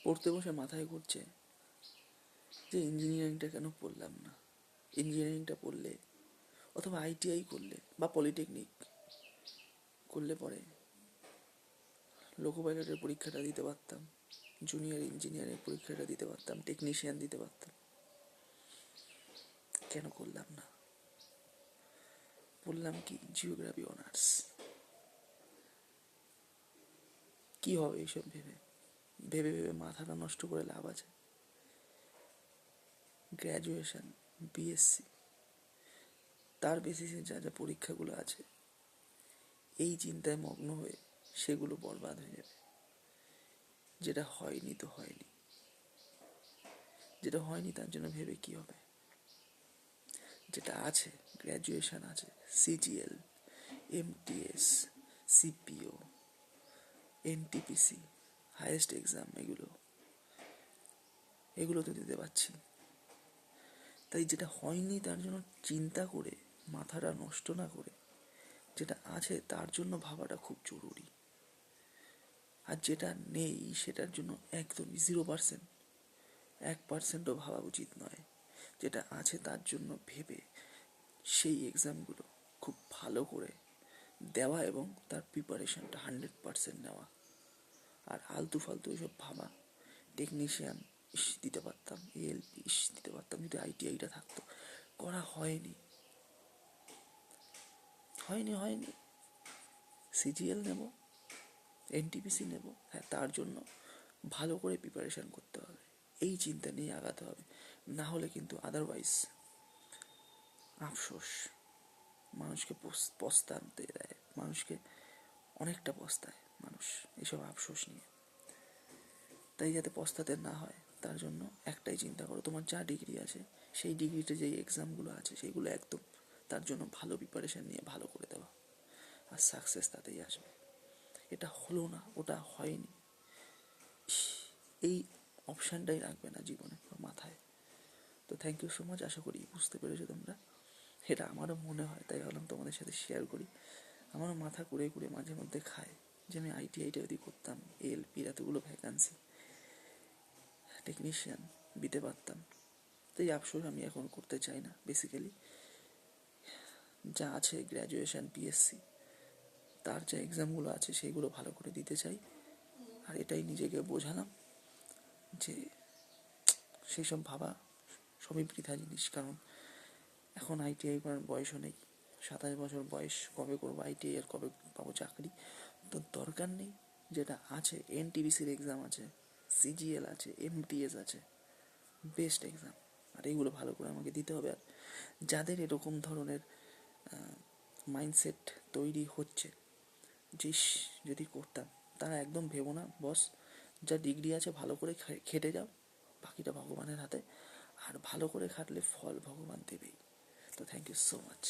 পড়তে বসে মাথায় ঘুরছে যে ইঞ্জিনিয়ারিংটা কেন পড়লাম না। ইঞ্জিনিয়ারিংটা পড়লে অথবা আইটিআই করলে বা পলিটেকনিক করলে পরে লোকো পাইলটের পরীক্ষাটা দিতে পারতাম, জুনিয়র ইঞ্জিনিয়ারের পরীক্ষাটা দিতে পারতাম, টেকনিশিয়ান দিতে পারতাম। কেন করলাম না? বললাম কি জিওগ্রাফি অনার্স। কি হবে এইসব ভেবে ভেবে ভেবে মাথাটা নষ্ট করে লাভ আছে? গ্র্যাজুয়েশন, বিএসসি, তার বেসিসে যা যা পরীক্ষাগুলো আছে, এই চিন্তায় মগ্ন হয়ে সেগুলো বরবাদ হয়ে যাবে। যেটা হয়নি তো হয়নি, যেটা হয়নি তার জন্য ভেবে কি হবে? যেটা আছে, গ্র্যাজুয়েশন আছে, CGL, MTS, CPO, NTPC, highest exam, এগুলো তো দিতে পারছি। তাই যেটা হয়নি তার জন্য চিন্তা করে মাথাটা নষ্ট না করে যেটা আছে তার জন্য ভাবাটা খুব জরুরি। আর যেটা নেই সেটার জন্য একদমই 0%, 1%ও ভাবা উচিত নয়। যেটা আছে তার জন্য ভেবে সেই এক্সামগুলো খুব ভালো করে দেওয়া এবং তার প্রিপারেশনটা 100% নেওয়া। আর আলতু ফালতু এসব ভাবা, টেকনিশিয়ান দিতে পারতাম, এএলপি দিতে পারতাম যদি আইটিআইটা থাকতো, করা হয়নি। সিজিএল নেব, এনটিপিসি নেব, হ্যাঁ তার জন্য ভালো করে প্রিপারেশান করতে হবে, এই চিন্তা নিয়ে আগাতে হবে। না হলে কিন্তু আদারওয়াইজ আফসোস, মানুষকে পস্তাতে দেয়, মানুষকে অনেকটা পস্তায় মানুষ এইসব আফসোস নিয়ে। তাই যাতে পস্তাতে না হয় তার জন্য একটাই চিন্তা করো, তোমার যা ডিগ্রি আছে সেই ডিগ্রিতে যেই এক্সামগুলো আছে সেইগুলো একদম তার জন্য ভালো প্রিপারেশান নিয়ে ভালো করে দেওয়া, আর সাকসেস তাতেই আসবে। এটা হলো না, ওটা হয়নি, এই অপশানটাই রাখবে না জীবনে বা মাথায়। তো থ্যাংক ইউ সো মাচ, আশা করি বুঝতে পেরেছো তোমরা। এটা আমারও মনে হয়, তাই ভাবলাম তোমাদের সাথে শেয়ার করি। আমারও মাথা কুড়ে কুড়ে মাঝে মধ্যে খায় যে আমি আইটিআইটা যদি করতাম, এএলপির এতগুলো ভ্যাকান্সি, টেকনিশিয়ান দিতে পারতাম। তাই আফসোস আমি এখন করতে চাই না। বেসিক্যালি যা আছে গ্র্যাজুয়েশন, পিএসসি, তার যা এক্সামগুলো আছে সেইগুলো ভালো করে দিতে চাই। আর এটাই নিজেকে বোঝালাম যে সেই সব ভাবা সবই বৃথা জিনিস। কারণ এখন আইটিআই করার বয়সও নেই, 27 বছর বয়স, কবে করবো আইটিআই আর কবে পাবো চাকরি? তো দরকার নেই। যেটা আছে, এনটিপিসির এক্সাম আছে, সিজিএল আছে, এমটিএস আছে, বেস্ট এক্সাম, আর এইগুলো ভালো করে আমাকে দিতে হবে। আর যাদের এরকম ধরনের মাইন্ডসেট তৈরি হচ্ছে যে যদি করতাম, তারা একদম ভেবো না বস, যা ডিগ্রি আছে ভালো করে খেটে যাও, বাকিটা ভগবানের হাতে। আর ভালো করে খাটলে ফল ভগবান দেবেই। তো থ্যাংক ইউ সো মাচ।